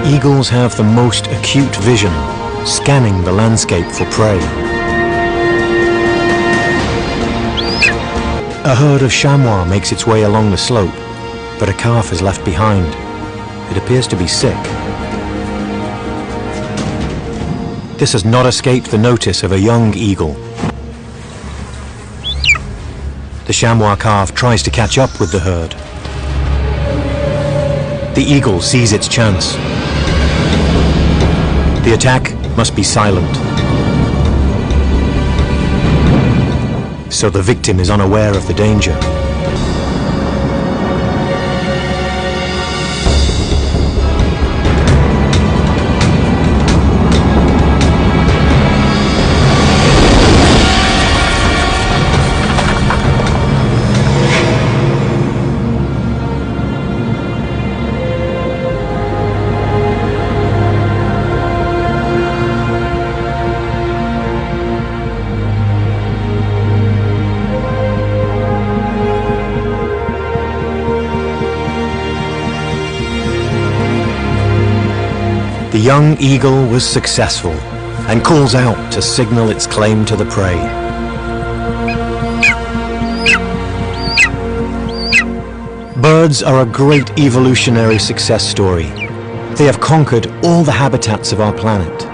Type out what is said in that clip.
Eagles have the most acute vision, scanning the landscape for prey. A herd of chamois makes its way along the slope, but a calf is left behind. It appears to be sick. This has not escaped the notice of a young eagle. The chamois calf tries to catch up with the herd. The eagle sees its chance. The attack must be silent. So the victim is unaware of the danger. The young eagle was successful and calls out to signal its claim to the prey. Birds are a great evolutionary success story. They have conquered all the habitats of our planet.